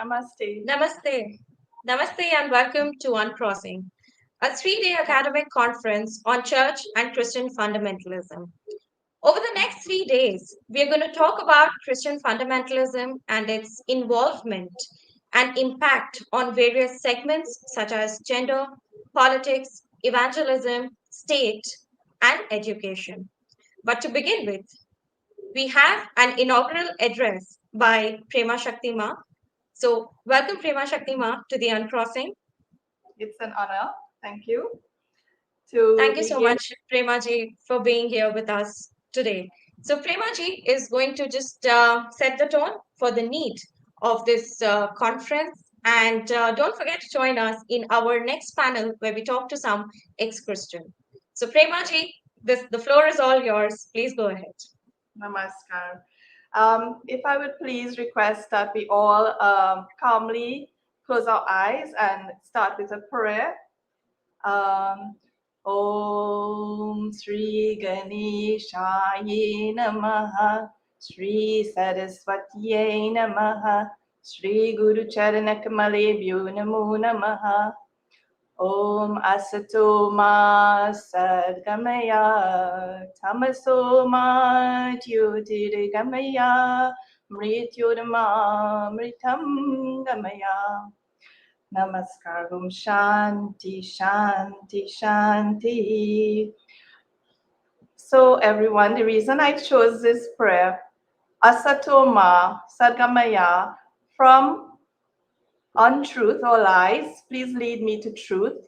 Namaste. Namaste. Namaste and welcome to Uncrossing, a 3-day academic conference on church and Christian fundamentalism. Over the next 3 days, we are going to talk about Christian fundamentalism and its involvement and impact on various segments such as gender, politics, evangelism, state, and education. But to begin with, we have an inaugural address by Prema Shakti Ma. So, welcome Prema Shakti Ma to the Uncrossing. It's an honor, thank you, to Thank you be so here. much, Prema ji, for being here with us today. So, Prema ji is going to just set the tone for the need of this conference. And don't forget to join us in our next panel where we talk to some ex Christian. So, Prema ji, the floor is all yours. Please go ahead. Namaskar. If I would please request that we all calmly close our eyes and start with a prayer. Om Sri Ganeshaya Namaha, Sri Saraswatye Namaha, Sri Guru Charanakamale Namo Namaha. Om Asato Ma Sadgamaya, Tamaso Ma Jyotirgamaya, Mrityurma Mritam Gamaya. Namaskar. Om Shanti Shanti Shanti. So everyone, the reason I chose this prayer, Asato Ma Sadgamaya, from untruth or lies, please lead me to truth.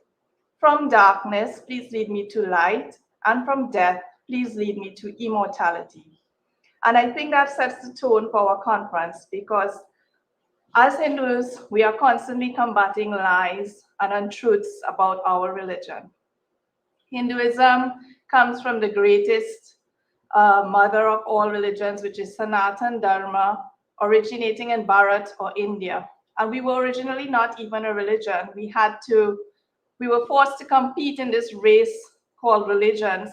From darkness, please lead me to light. And from death, please lead me to immortality. And I think that sets the tone for our conference because as Hindus, we are constantly combating lies and untruths about our religion. Hinduism comes from the greatest mother of all religions, which is Sanatan Dharma, originating in Bharat or India. And we were originally not even a religion. We were forced to compete in this race called religions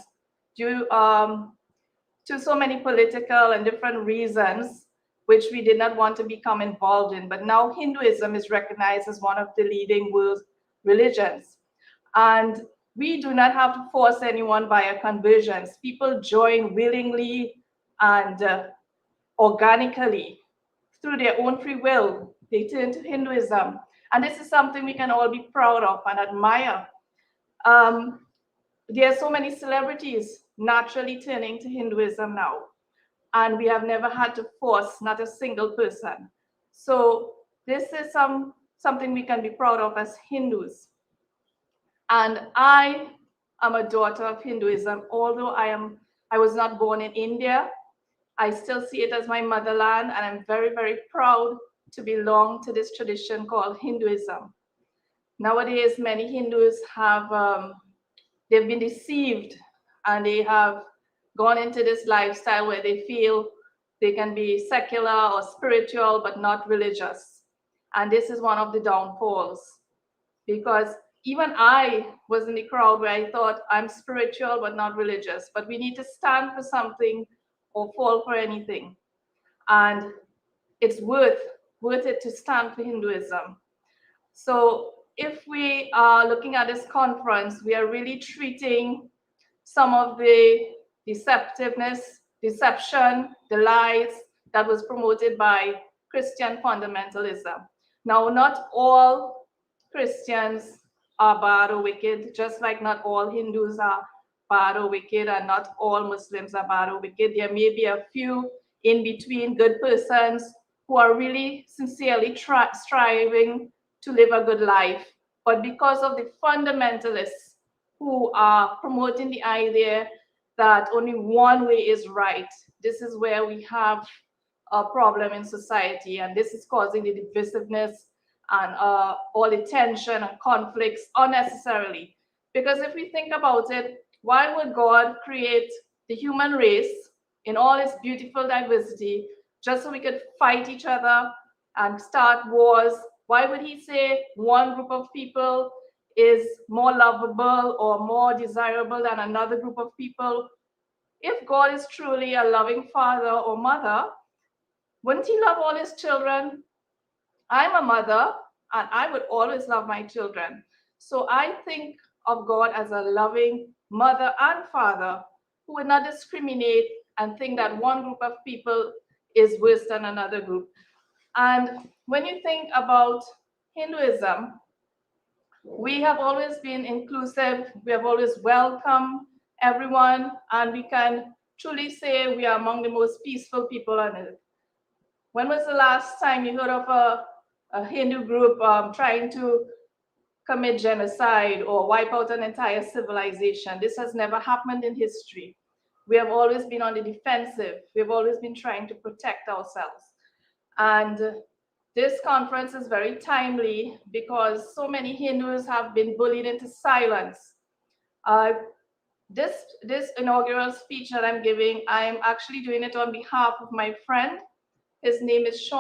due to so many political and different reasons, which we did not want to become involved in. But now Hinduism is recognized as one of the leading world religions. And we do not have to force anyone via conversions. People join willingly and organically through their own free will. They turn to Hinduism. And this is something we can all be proud of and admire. There are so many celebrities naturally turning to Hinduism now. And we have never had to force not a single person. So this is something we can be proud of as Hindus. And I am a daughter of Hinduism, although I was not born in India. I still see it as my motherland, and I'm very, very proud to belong to this tradition called Hinduism. Nowadays, many Hindus they've been deceived, and they have gone into this lifestyle where they feel they can be secular or spiritual, but not religious. And this is one of the downfalls, because even I was in the crowd where I thought I'm spiritual, but not religious. But we need to stand for something or fall for anything. And it's worth it to stand for Hinduism. So if we are looking at this conference, we are really treating some of the deception, the lies that was promoted by Christian fundamentalism. Now, not all Christians are bad or wicked, just like not all Hindus are bad or wicked, and not all Muslims are bad or wicked. There may be a few in between good persons who are really sincerely striving to live a good life. But because of the fundamentalists who are promoting the idea that only one way is right, this is where we have a problem in society, and this is causing the divisiveness and all the tension and conflicts unnecessarily. Because if we think about it, why would God create the human race in all its beautiful diversity just so we could fight each other and start wars? Why would he say one group of people is more lovable or more desirable than another group of people? If God is truly a loving father or mother, wouldn't he love all his children I'm a mother and I would always love my children. So I think of God as a loving mother and father who would not discriminate and think that one group of people is worse than another group. And when you think about Hinduism, we have always been inclusive, we have always welcomed everyone, and we can truly say we are among the most peaceful people on earth. When was the last time you heard of a Hindu group trying to commit genocide or wipe out an entire civilization? This has never happened in history. We have always been on the defensive. We have always been trying to protect ourselves. And this conference is very timely because so many Hindus have been bullied into silence. Uh, this inaugural speech that I'm giving, I'm actually doing it on behalf of my friend. His name is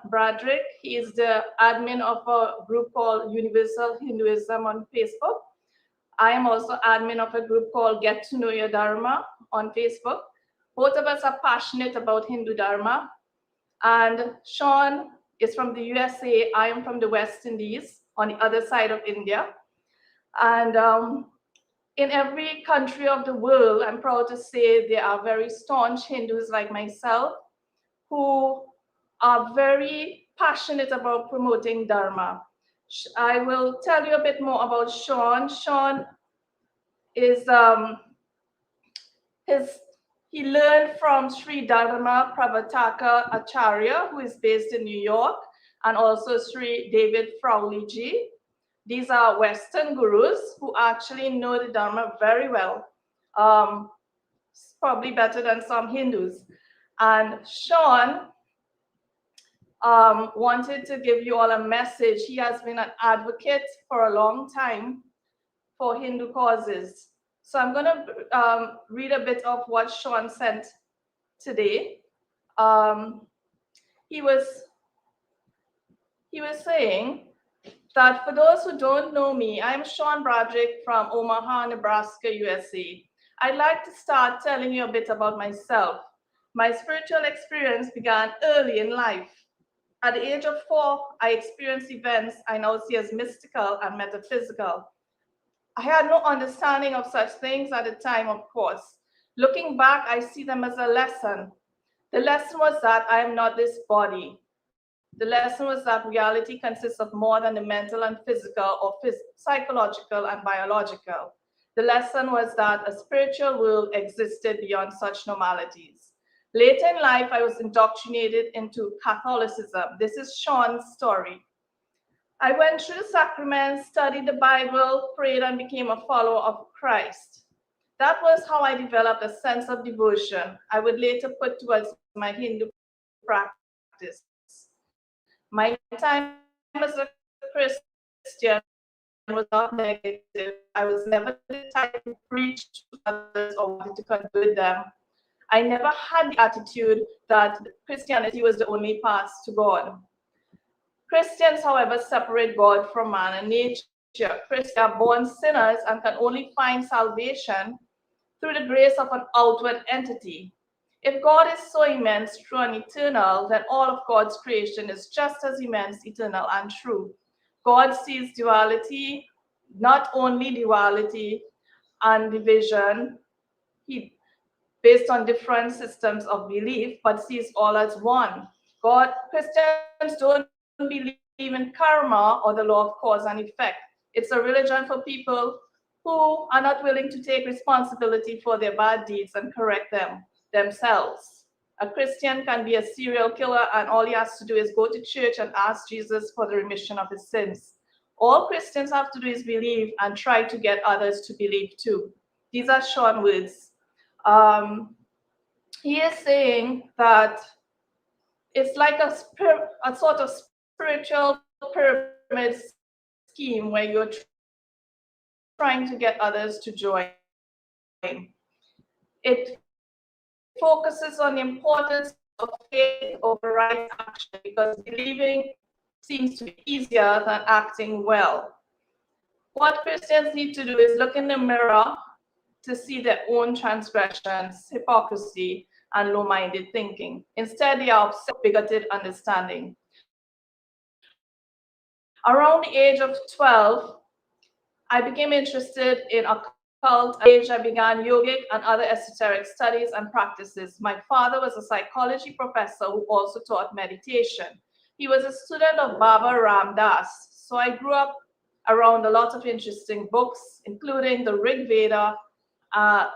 Broderick. He is the admin of a group called Universal Hinduism on Facebook. I am also admin of a group called Get to Know Your Dharma on Facebook. Both of us are passionate about Hindu Dharma. And Sean is from the USA. I am from the West Indies on the other side of India. And in every country of the world, I'm proud to say there are very staunch Hindus like myself who are very passionate about promoting Dharma. I will tell you a bit more about Sean. Sean is he learned from Sri Dharma Pravataka Acharya, who is based in New York, and also Sri David Frowley. These are Western gurus who actually know the Dharma very well, probably better than some Hindus. And Sean wanted to give you all a message. He has been an advocate for a long time for Hindu causes. So I'm going to read a bit of what Sean sent today. He was saying that for those who don't know me, I'm Sean Broderick from Omaha, Nebraska, USA. I'd like to start telling you a bit about myself. My spiritual experience began early in life. At the age of 4, I experienced events I now see as mystical and metaphysical. I had no understanding of such things at the time, of course. Looking back, I see them as a lesson. The lesson was that I am not this body. The lesson was that reality consists of more than the mental and physical or psychological and biological. The lesson was that a spiritual world existed beyond such normalities. Later in life, I was indoctrinated into Catholicism. This is Sean's story. I went through the sacraments, studied the Bible, prayed, and became a follower of Christ. That was how I developed a sense of devotion I would later put towards my Hindu practice. My time as a Christian was not negative. I was never the type who preached to others or wanted to convert them. I never had the attitude that Christianity was the only path to God. Christians, however, separate God from man and nature. Christians are born sinners and can only find salvation through the grace of an outward entity. If God is so immense, true, and eternal, then all of God's creation is just as immense, eternal, and true. God sees duality, not only duality and division, he based on different systems of belief, but sees all as one. Christians don't believe in karma or the law of cause and effect. It's a religion for people who are not willing to take responsibility for their bad deeds and correct them themselves. A Christian can be a serial killer and all he has to do is go to church and ask Jesus for the remission of his sins. All Christians have to do is believe and try to get others to believe too. These are Sean words. He is saying that it's like a sort of spiritual pyramid scheme where you're trying to get others to join. It focuses on the importance of faith over right action because believing seems to be easier than acting well. What Christians need to do is look in the mirror to see their own transgressions, hypocrisy, and low-minded thinking. Instead, they are obsessed with bigoted understanding. Christians need to look at themselves Around the age of 12, I became interested in occult. At that age, I began yogic and other esoteric studies and practices. My father was a psychology professor who also taught meditation. He was a student of Baba Ram Das. So I grew up around a lot of interesting books, including the Rig Veda uh,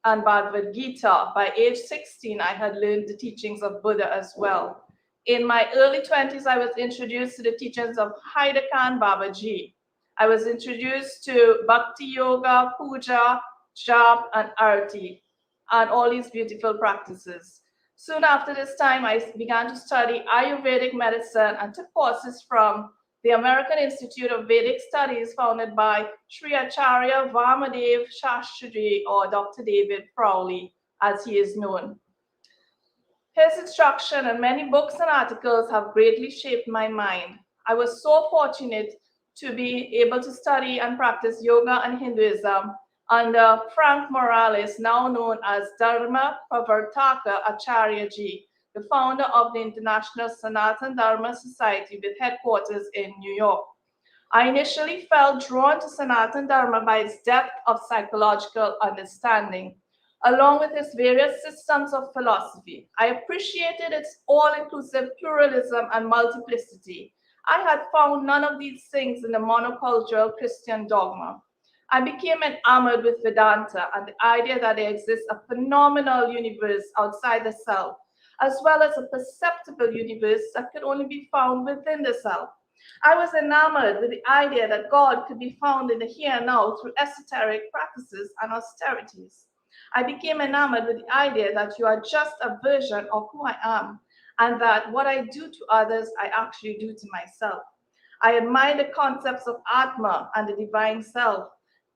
and Bhagavad Gita. By age 16, I had learned the teachings of Buddha as well. In my early 20s, I was introduced to the teachings of Haidar Babaji. I was introduced to Bhakti Yoga, Puja, Jap, and Arati, and all these beautiful practices. Soon after this time, I began to study Ayurvedic medicine and took courses from the American Institute of Vedic Studies, founded by Sri Acharya Vamadev Shastriji, or Dr. David Crowley, as he is known. His instruction and many books and articles have greatly shaped my mind. I was so fortunate to be able to study and practice yoga and Hinduism under Frank Morales, now known as Dharma Pravartaka Acharya Ji, the founder of the International Sanatana Dharma Society with headquarters in New York. I initially felt drawn to Sanatana Dharma by its depth of psychological understanding, along with its various systems of philosophy. I appreciated its all-inclusive pluralism and multiplicity. I had found none of these things in the monocultural Christian dogma. I became enamored with Vedanta and the idea that there exists a phenomenal universe outside the self, as well as a perceptible universe that could only be found within the self. I was enamored with the idea that God could be found in the here and now through esoteric practices and austerities. I became enamored with the idea that you are just a version of who I am, and that what I do to others, I actually do to myself. I admire the concepts of Atma and the divine self,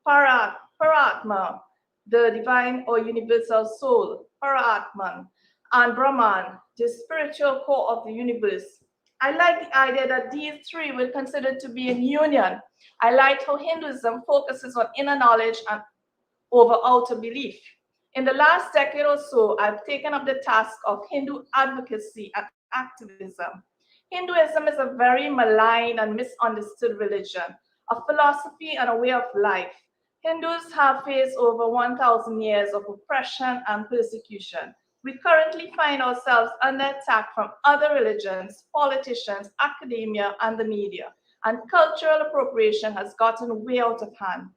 Paratma, the divine or universal soul, Paratman, and Brahman, the spiritual core of the universe. I like the idea that these three were considered to be in union. I like how Hinduism focuses on inner knowledge and over outer belief. In the last decade or so, I've taken up the task of Hindu advocacy and activism. Hinduism is a very maligned and misunderstood religion, a philosophy and a way of life. Hindus have faced over 1,000 years of oppression and persecution. We currently find ourselves under attack from other religions, politicians, academia, and the media, and cultural appropriation has gotten way out of hand.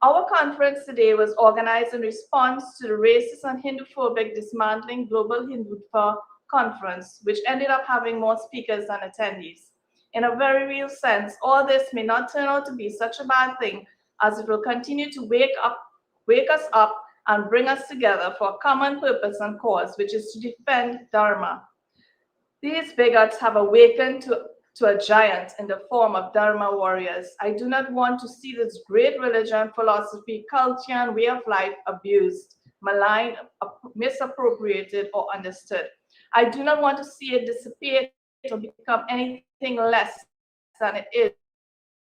Our conference today was organized in response to the racist and Hinduphobic Dismantling Global Hindutva conference, which ended up having more speakers than attendees. In a very real sense, all this may not turn out to be such a bad thing, as it will continue to wake us up and bring us together for a common purpose and cause, which is to defend Dharma. These bigots have awakened to a giant in the form of Dharma warriors. I do not want to see this great religion, philosophy, culture, and way of life abused, maligned, misappropriated, or understood. I do not want to see it dissipate or become anything less than it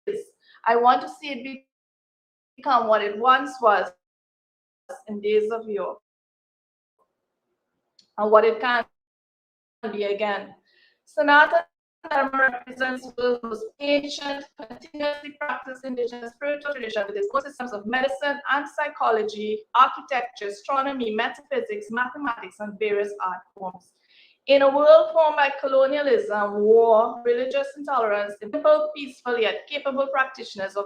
is. I want to see it become what it once was in days of yore, and what it can be again. Sanatana Dharma represents the world's most ancient, continuously practiced indigenous spiritual tradition with its own systems of medicine and psychology, architecture, astronomy, metaphysics, mathematics, and various art forms. In a world formed by colonialism, war, religious intolerance, simple, peaceful, yet capable practitioners of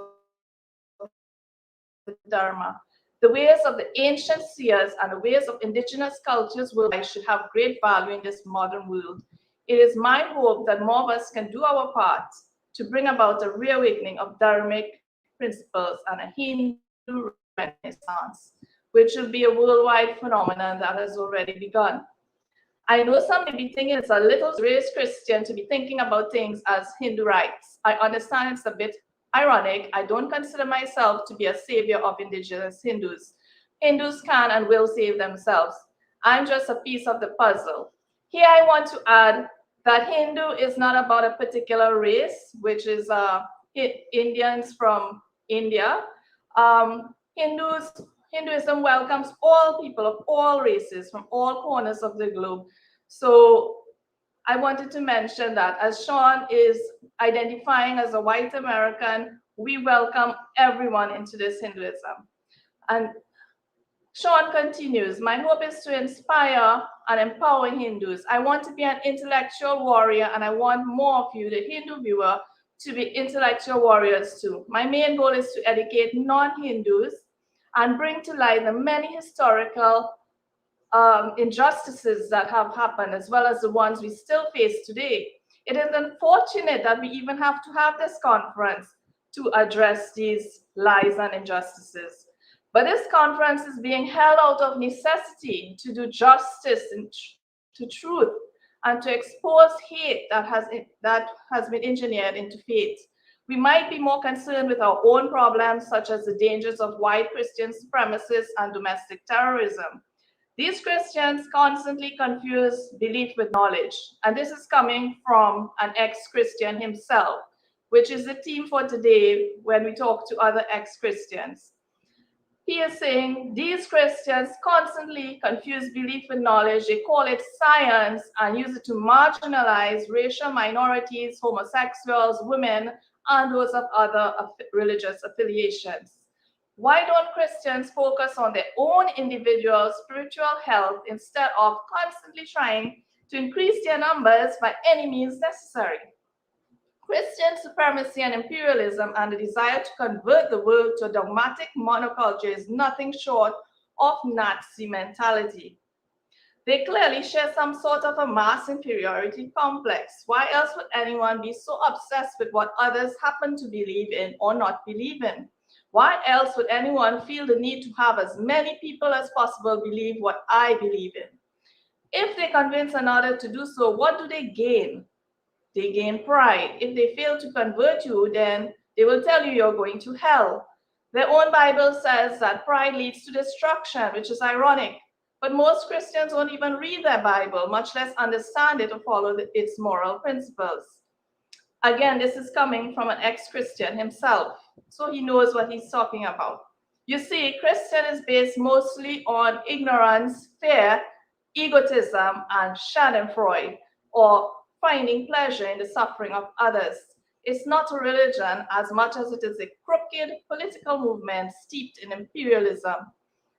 the Dharma, the ways of the ancient seers and the ways of indigenous cultures worldwide should have great value in this modern world. It is my hope that more of us can do our part to bring about a reawakening of Dharmic principles and a Hindu renaissance, which will be a worldwide phenomenon that has already begun. I know some may be thinking it's a little raised Christian to be thinking about things as Hindu rights. I understand it's a bit ironic. I don't consider myself to be a savior of indigenous Hindus. Hindus can and will save themselves. I'm just a piece of the puzzle. Here I want to add that Hindu is not about a particular race, which is Indians from India. Hinduism welcomes all people of all races from all corners of the globe. So I wanted to mention that as Sean is identifying as a white American, we welcome everyone into this Hinduism. And Sean continues, my hope is to inspire and empower Hindus. I want to be an intellectual warrior, and I want more of you, the Hindu viewer, to be intellectual warriors too. My main goal is to educate non-Hindus and bring to light the many historical injustices that have happened, as well as the ones we still face today. It is unfortunate that we even have to have this conference to address these lies and injustices. But this conference is being held out of necessity to do justice to truth and to expose hate that has been engineered into faith. We might be more concerned with our own problems, such as the dangers of white Christian supremacists and domestic terrorism. These Christians constantly confuse belief with knowledge, and this is coming from an ex-Christian himself, which is the theme for today when we talk to other ex-Christians. He is saying these Christians constantly confuse belief with knowledge. They call it science and use it to marginalize racial minorities, homosexuals, women, and those of other religious affiliations. Why don't Christians focus on their own individual spiritual health instead of constantly trying to increase their numbers by any means necessary? Christian supremacy and imperialism and the desire to convert the world to a dogmatic monoculture is nothing short of Nazi mentality. They clearly share some sort of a mass inferiority complex. Why else would anyone be so obsessed with what others happen to believe in or not believe in? Why else would anyone feel the need to have as many people as possible believe what I believe in? If they convince another to do so, what do they gain? They gain pride. If they fail to convert you, then they will tell you you're going to hell. Their own Bible says that pride leads to destruction, which is ironic. But most Christians won't even read their Bible, much less understand it or follow its moral principles. Again, this is coming from an ex-Christian himself, so he knows what he's talking about. You see, Christian is based mostly on ignorance, fear, egotism, and schadenfreude, or finding pleasure in the suffering of others. It's not a religion as much as it is a crooked political movement steeped in imperialism.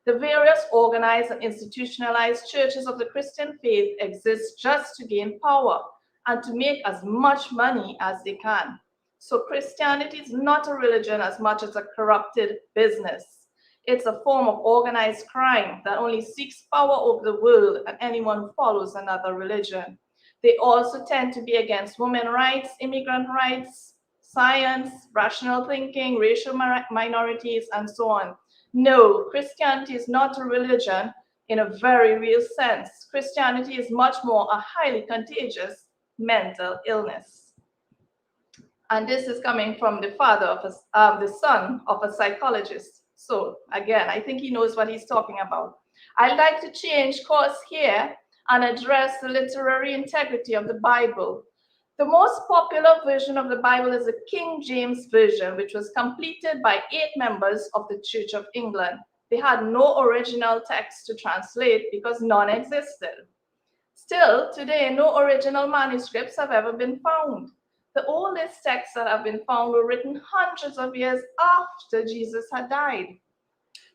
The various organized and institutionalized churches of the Christian faith exist just to gain power and to make as much money as they can. So Christianity is not a religion as much as a corrupted business. It's a form of organized crime that only seeks power over the world and anyone who follows another religion. They also tend to be against women's rights, immigrant rights, science, rational thinking, racial minorities, and so on. No, Christianity is not a religion in a very real sense. Christianity is much more a highly contagious mental illness. And this is coming from the the son of a psychologist. So again, I think he knows what he's talking about. I'd like to change course here and address the literary integrity of the Bible. The most popular version of the Bible is the King James Version, which was completed by 8 members of the Church of England. They had no original text to translate because none existed. Still, today, no original manuscripts have ever been found. The oldest texts that have been found were written hundreds of years after Jesus had died.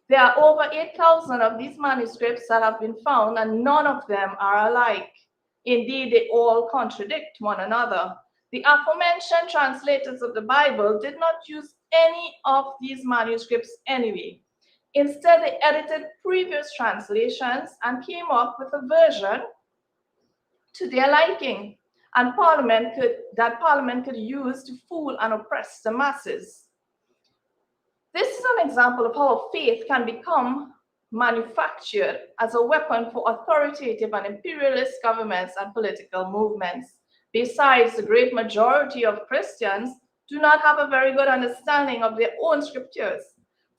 There are over 8,000 of these manuscripts that have been found, and none of them are alike. Indeed, they all contradict one another. The aforementioned translators of the Bible did not use any of these manuscripts anyway. Instead, they edited previous translations and came up with a version to their liking, and Parliament could use to fool and oppress the masses. This is an example of how faith can become manufactured as a weapon for authoritative and imperialist governments and political movements. Besides, the great majority of Christians do not have a very good understanding of their own scriptures.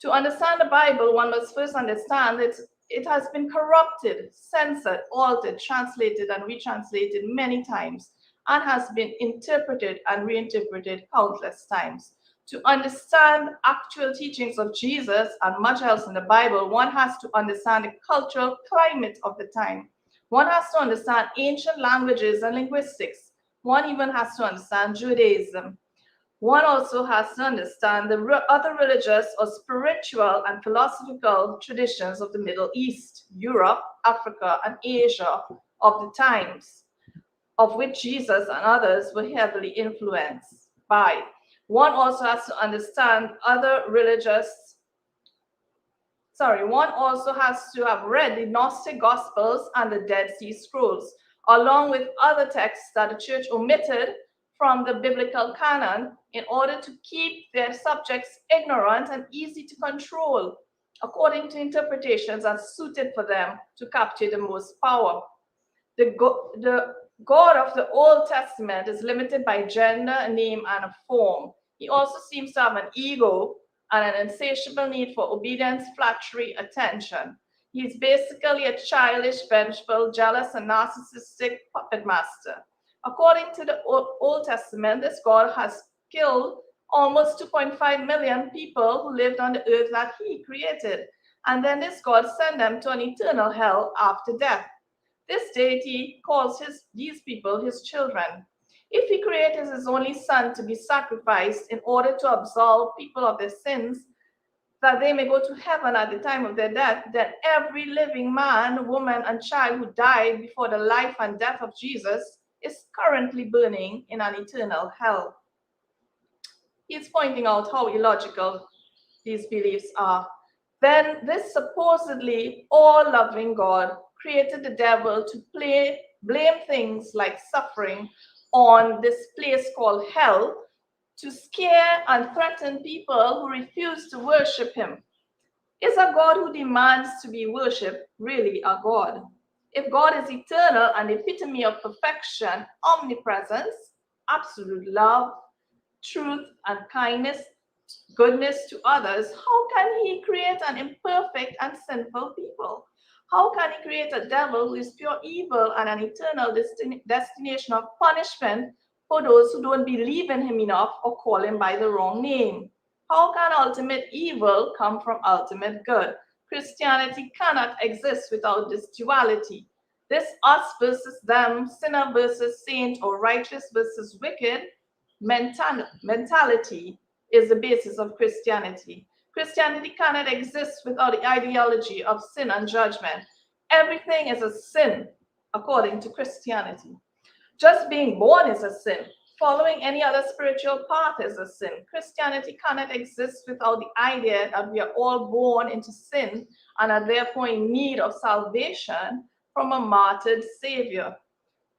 To understand the Bible, one must first understand that it has been corrupted, censored, altered, translated, and retranslated many times, and has been interpreted and reinterpreted countless times. To understand actual teachings of Jesus and much else in the Bible, one has to understand the cultural climate of the time. One has to understand ancient languages and linguistics. One even has to understand Judaism. One also has to understand the other religious or spiritual and philosophical traditions of the Middle East, Europe, Africa, and Asia of the times, of which Jesus and others were heavily influenced by. One also has to understand one also has to have read the Gnostic Gospels and the Dead Sea Scrolls, along with other texts that the church omitted from the biblical canon in order to keep their subjects ignorant and easy to control, according to interpretations as suited for them to capture the most power. The God of the Old Testament is limited by gender, name, and a form. He also seems to have an ego and an insatiable need for obedience, flattery, attention. He's basically a childish, vengeful, jealous, and narcissistic puppet master. According to the Old Testament, this God has killed almost 2.5 million people who lived on the earth that he created. And then this God sent them to an eternal hell after death. This deity calls these people his children. If he created his only son to be sacrificed in order to absolve people of their sins, that they may go to heaven at the time of their death, then every living man, woman, and child who died before the life and death of Jesus is currently burning in an eternal hell. He's pointing out how illogical these beliefs are. Then this supposedly all-loving God created the devil to blame things like suffering on this place called hell to scare and threaten people who refuse to worship him. Is a God who demands to be worshipped really a God? If God is eternal and the epitome of perfection, omnipresence, absolute love, truth, and kindness, goodness to others, how can he create an imperfect and sinful people? How can he create a devil who is pure evil and an eternal destination of punishment for those who don't believe in him enough or call him by the wrong name? How can ultimate evil come from ultimate good? Christianity cannot exist without this duality. This us versus them, sinner versus saint, or righteous versus wicked mentality is the basis of Christianity. Christianity cannot exist without the ideology of sin and judgment. Everything is a sin according to Christianity. Just being born is a sin. Following any other spiritual path is a sin. Christianity cannot exist without the idea that we are all born into sin and are therefore in need of salvation from a martyred Savior.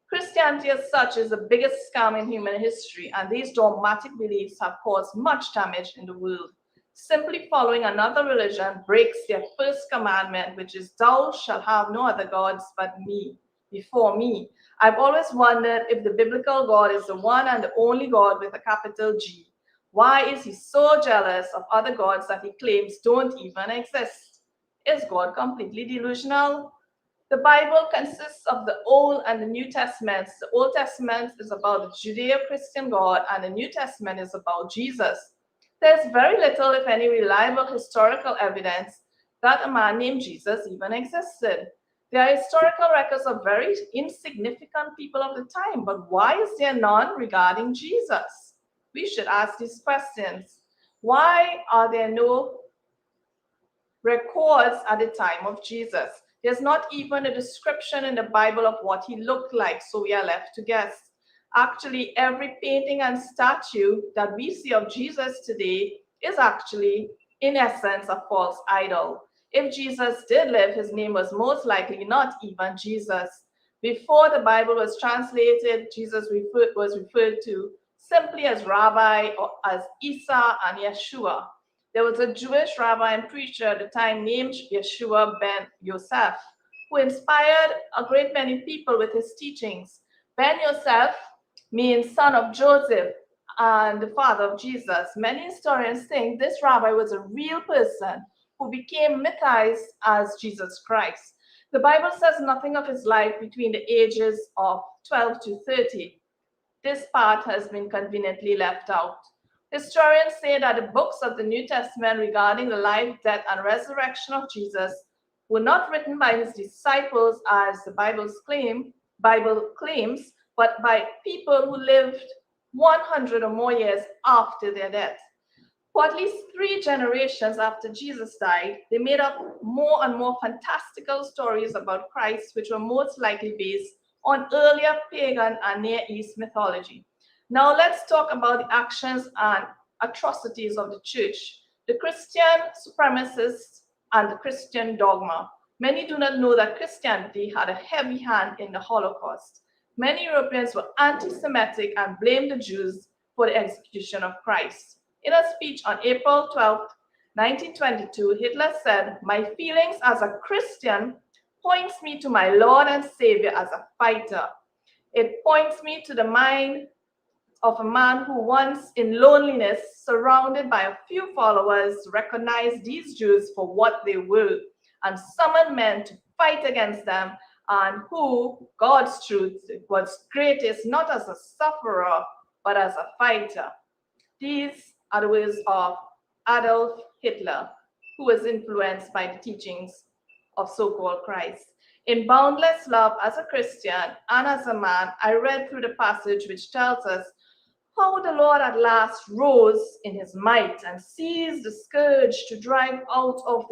Christianity as such is the biggest scam in human history, and these dogmatic beliefs have caused much damage in the world. Simply following another religion breaks their first commandment, which is, "Thou shalt have no other gods but me, before me." I've always wondered if the biblical God is the one and the only God with a capital G. Why is he so jealous of other gods that he claims don't even exist? Is God completely delusional? The Bible consists of the Old and the New Testaments. The Old Testament is about the Judeo-Christian God, and the New Testament is about Jesus. There's very little, if any, reliable historical evidence that a man named Jesus even existed. There are historical records of very insignificant people of the time, but why is there none regarding Jesus? We should ask these questions. Why are there no records at the time of Jesus? There's not even a description in the Bible of what he looked like, so we are left to guess. Actually, every painting and statue that we see of Jesus today is actually, in essence, a false idol. If Jesus did live, his name was most likely not even Jesus. Before the Bible was translated, Jesus was referred to simply as Rabbi or as Isa and Yeshua. There was a Jewish rabbi and preacher at the time named Yeshua ben Yosef, who inspired a great many people with his teachings. Ben Yosef means son of Joseph and the father of Jesus. Many historians think this rabbi was a real person who became mythized as Jesus Christ. The Bible says nothing of his life between the ages of 12 to 30. This part has been conveniently left out. Historians say that the books of the New Testament regarding the life, death, and resurrection of Jesus were not written by his disciples as the Bible claims, but by people who lived 100 or more years after their death. For at least 3 generations after Jesus died, they made up more and more fantastical stories about Christ, which were most likely based on earlier pagan and Near East mythology. Now let's talk about the actions and atrocities of the church, the Christian supremacists, and the Christian dogma. Many do not know that Christianity had a heavy hand in the Holocaust. Many Europeans were anti-Semitic and blamed the Jews for the execution of Christ. In a speech on April 12, 1922, Hitler said, "My feelings as a Christian points me to my Lord and Savior as a fighter. It points me to the mind of a man who once in loneliness, surrounded by a few followers, recognized these Jews for what they were and summoned men to fight against them, and who, God's truth, was greatest not as a sufferer, but as a fighter." These are the words of Adolf Hitler, who was influenced by the teachings of so-called Christ. In Boundless Love, as a Christian and as a man, I read through the passage which tells us how the Lord at last rose in his might and seized the courage to drive out of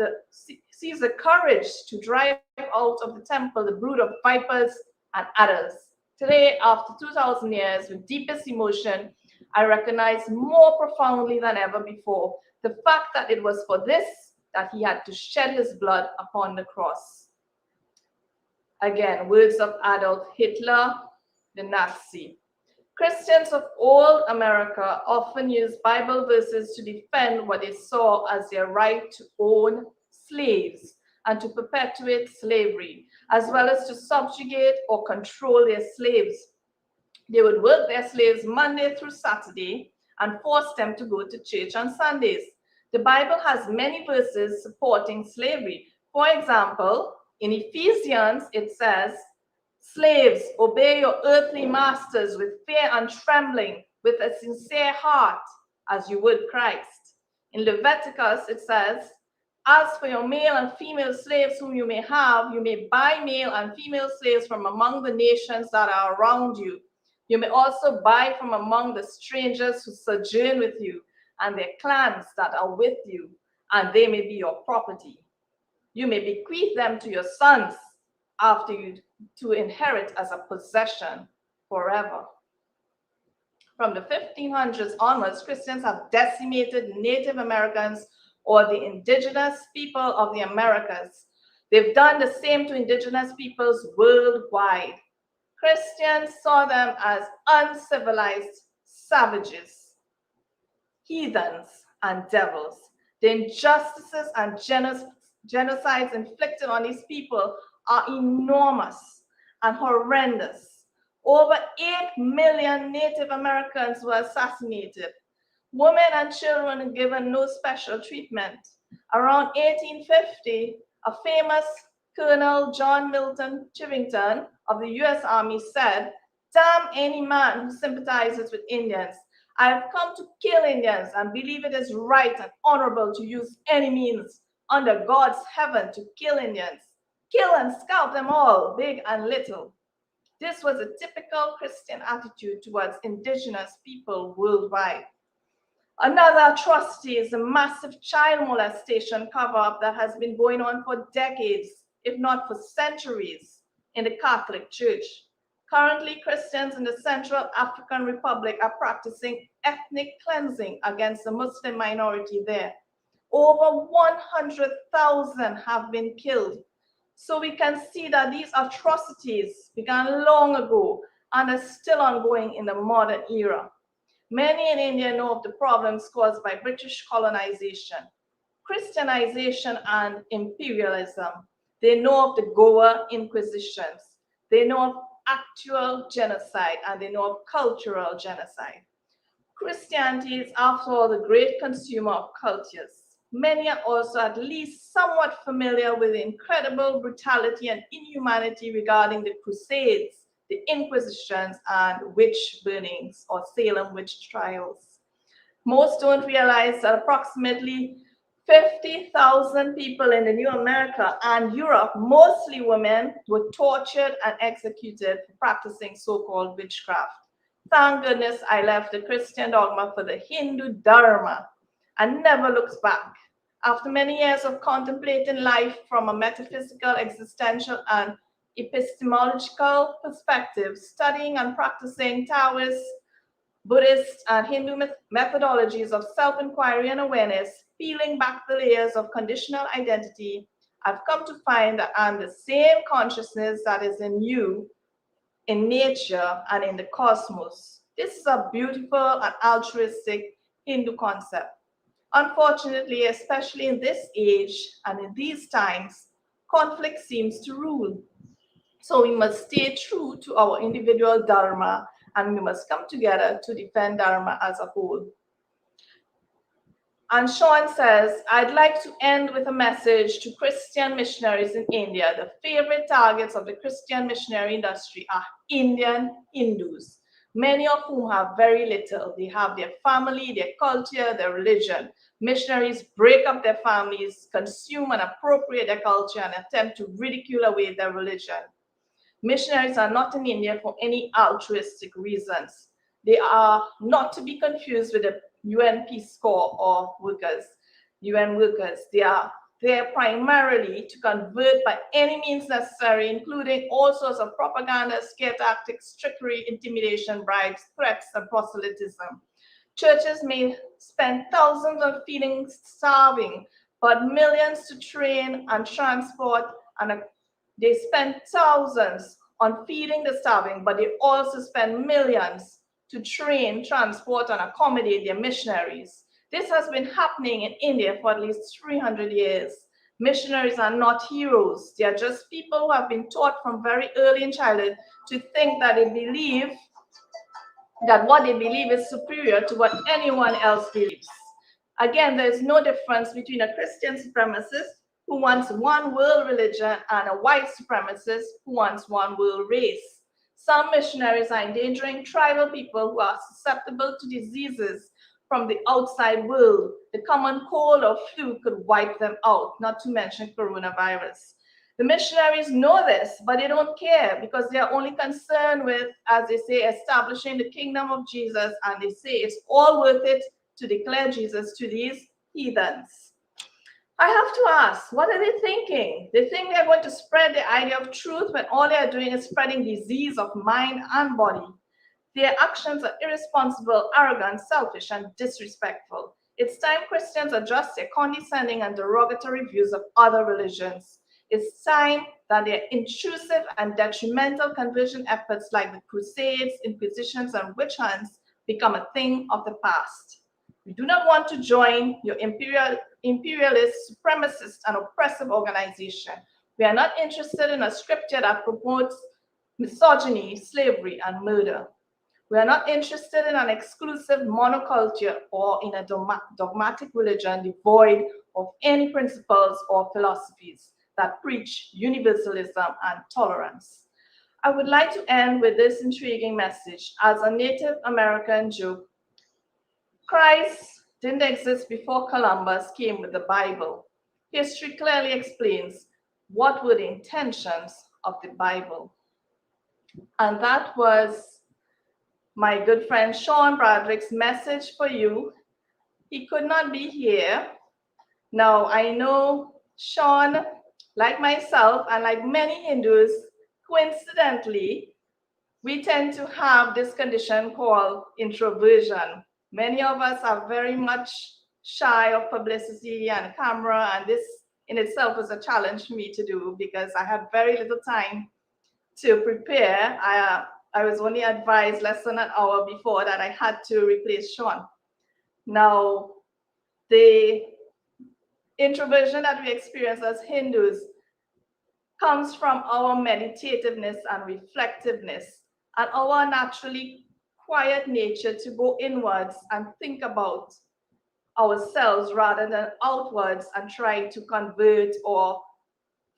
the temple the brood of vipers and adders. Today, after 2,000 years, with deepest emotion, I recognize more profoundly than ever before the fact that it was for this that he had to shed his blood upon the cross. Again, words of Adolf Hitler, the Nazi. Christians of all America often use Bible verses to defend what they saw as their right to own slaves and to perpetuate slavery, as well as to subjugate or control their slaves. They would work their slaves Monday through Saturday and force them to go to church on Sundays. The Bible has many verses supporting slavery. For example, in Ephesians, it says, "Slaves, obey your earthly masters with fear and trembling, with a sincere heart, as you would Christ." In Leviticus, it says, "As for your male and female slaves whom you may have, you may buy male and female slaves from among the nations that are around you. You may also buy from among the strangers who sojourn with you and their clans that are with you, and they may be your property. You may bequeath them to your sons after you to inherit as a possession forever." From the 1500s onwards, Christians have decimated Native Americans or the indigenous people of the Americas. They've done the same to indigenous peoples worldwide. Christians saw them as uncivilized savages, heathens, and devils. The injustices and genocides inflicted on these people are enormous and horrendous. Over 8 million Native Americans were assassinated. Women and children were given no special treatment. Around 1850, a famous Colonel John Milton Chivington of the US Army said, "Damn any man who sympathizes with Indians. I have come to kill Indians and believe it is right and honorable to use any means under God's heaven to kill Indians. Kill and scalp them all, big and little." This was a typical Christian attitude towards indigenous people worldwide. Another atrocity is the massive child molestation cover-up that has been going on for decades, if not for centuries, in the Catholic Church. Currently, Christians in the Central African Republic are practicing ethnic cleansing against the Muslim minority there. Over 100,000 have been killed. So we can see that these atrocities began long ago and are still ongoing in the modern era. Many in India know of the problems caused by British colonization, Christianization, and imperialism. They know of the Goa Inquisitions. They know of actual genocide, and they know of cultural genocide. Christianity is, after all, the great consumer of cultures. Many are also at least somewhat familiar with the incredible brutality and inhumanity regarding the Crusades, the Inquisitions, and witch burnings or Salem witch trials. Most don't realize that approximately 50,000 people in the New America and Europe, mostly women, were tortured and executed for practicing so-called witchcraft. Thank goodness I left the Christian dogma for the Hindu dharma and never looked back. After many years of contemplating life from a metaphysical, existential, and epistemological perspective, studying and practicing Taoist, Buddhist, and Hindu methodologies of self-inquiry and awareness, peeling back the layers of conditional identity, I've come to find that I'm the same consciousness that is in you, in nature, and in the cosmos. This is a beautiful and altruistic Hindu concept. Unfortunately, especially in this age and in these times, conflict seems to rule. So we must stay true to our individual dharma and we must come together to defend dharma as a whole. And Sean says, I'd like to end with a message to Christian missionaries in India. The favorite targets of the Christian missionary industry are Indian Hindus, many of whom have very little. They have their family, their culture, their religion. Missionaries break up their families, consume and appropriate their culture, and attempt to ridicule away their religion. Missionaries are not in India for any altruistic reasons. They are not to be confused with the UN Peace Corps or workers, UN workers. They are there primarily to convert by any means necessary, including all sorts of propaganda, scare tactics, trickery, intimidation, bribes, threats, and proselytism. Churches may spend thousands on feeding starving, but millions to train and transport, and they spend thousands on feeding the starving, but they also spend millions to train, transport, and accommodate their missionaries. This has been happening in India for at least 300 years. Missionaries are not heroes. They are just people who have been taught from very early in childhood to think that they believe that what they believe is superior to what anyone else believes. Again, there is no difference between a Christian supremacist who wants one world religion and a white supremacist who wants one world race. Some missionaries are endangering tribal people who are susceptible to diseases from the outside world. The common cold or flu could wipe them out, not to mention coronavirus. The missionaries know this, but they don't care because they are only concerned with, as they say, establishing the kingdom of Jesus, and they say it's all worth it to declare Jesus to these heathens. I have to ask, what are they thinking? They think they're going to spread the idea of truth when all they are doing is spreading disease of mind and body. Their actions are irresponsible, arrogant, selfish, and disrespectful. It's time Christians adjust their condescending and derogatory views of other religions. It's time that their intrusive and detrimental conversion efforts like the Crusades, Inquisitions, and witch hunts become a thing of the past. We do not want to join your imperialist, supremacist, and oppressive organization. We are not interested in a scripture that promotes misogyny, slavery, and murder. We are not interested in an exclusive monoculture or in a dogmatic religion devoid of any principles or philosophies that preach universalism and tolerance. I would like to end with this intriguing message. As a Native American Jew, Christ didn't exist before Columbus came with the Bible. History clearly explains what were the intentions of the Bible. And that was my good friend Sean Broderick's message for you. He could not be here. Now, I know Sean, like myself and like many Hindus, coincidentally, we tend to have this condition called introversion. Many of us are very much shy of publicity and camera, and this in itself was a challenge for me to do because I had very little time to prepare. I was only advised less than an hour before that I had to replace Sean. Now, the introversion that we experience as Hindus comes from our meditativeness and reflectiveness and our naturally quiet nature to go inwards and think about ourselves rather than outwards and try to convert or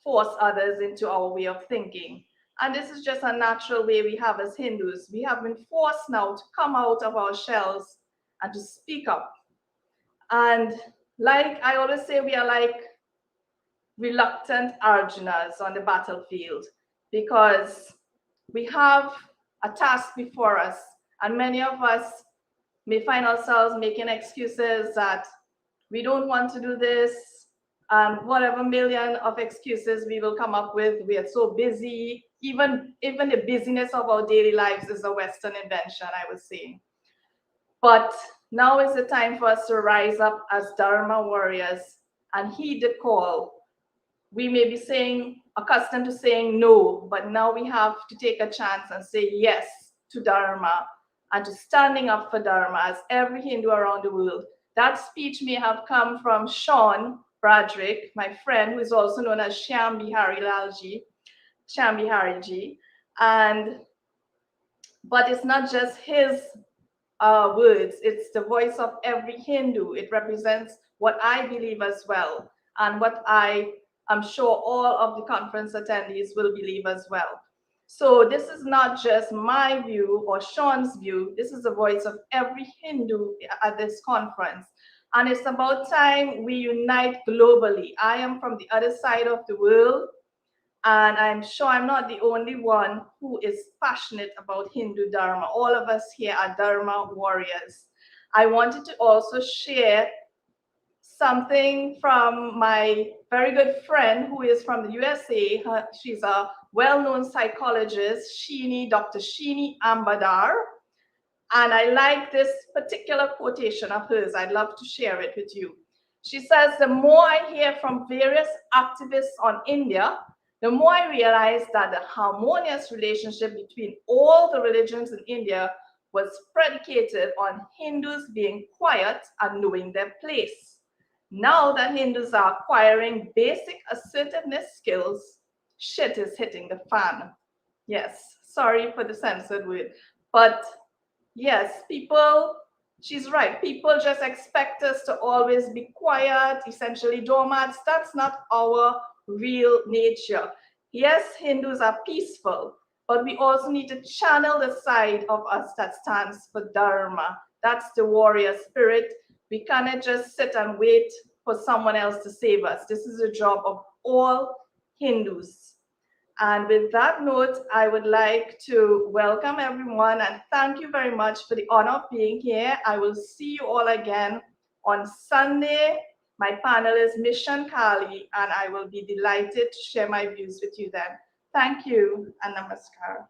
force others into our way of thinking. And this is just a natural way we have as Hindus. We have been forced now to come out of our shells and to speak up. And like I always say, we are like reluctant Arjunas on the battlefield, because we have a task before us, and many of us may find ourselves making excuses that we don't want to do this, and whatever million of excuses we will come up with. We are so busy. Even the busyness of our daily lives is a Western invention, I would say. But now is the time for us to rise up as Dharma warriors and heed the call. We may be accustomed to saying no, but now we have to take a chance and say yes to Dharma and to standing up for Dharma as every Hindu around the world. That speech may have come from Sean Broderick, my friend, who is also known as Shyam Bihari Ji. But it's not just his words, it's the voice of every Hindu. It represents what I believe as well, and what I'm sure all of the conference attendees will believe as well. So this is not just my view or Sean's view, this is the voice of every Hindu at this conference. And it's about time we unite globally. I am from the other side of the world, and I'm sure I'm not the only one who is passionate about Hindu Dharma. All of us here are Dharma warriors. I wanted to also share something from my very good friend who is from the USA. She's a well-known psychologist, Dr. Sheeni Ambadar. And I like this particular quotation of hers. I'd love to share it with you. She says, the more I hear from various activists on India, the more I realize that the harmonious relationship between all the religions in India was predicated on Hindus being quiet and knowing their place. Now that Hindus are acquiring basic assertiveness skills, shit is hitting the fan. Yes, sorry for the censored word, but yes, she's right. People just expect us to always be quiet, essentially doormats. That's not our real nature. Yes, Hindus are peaceful, but we also need to channel the side of us that stands for Dharma. That's the warrior spirit. We cannot just sit and wait for someone else to save us. This is the job of all Hindus. And with that note, I would like to welcome everyone and thank you very much for the honor of being here. I will see you all again on Sunday. My panel is Mission Kali, and I will be delighted to share my views with you then. Thank you, and namaskar.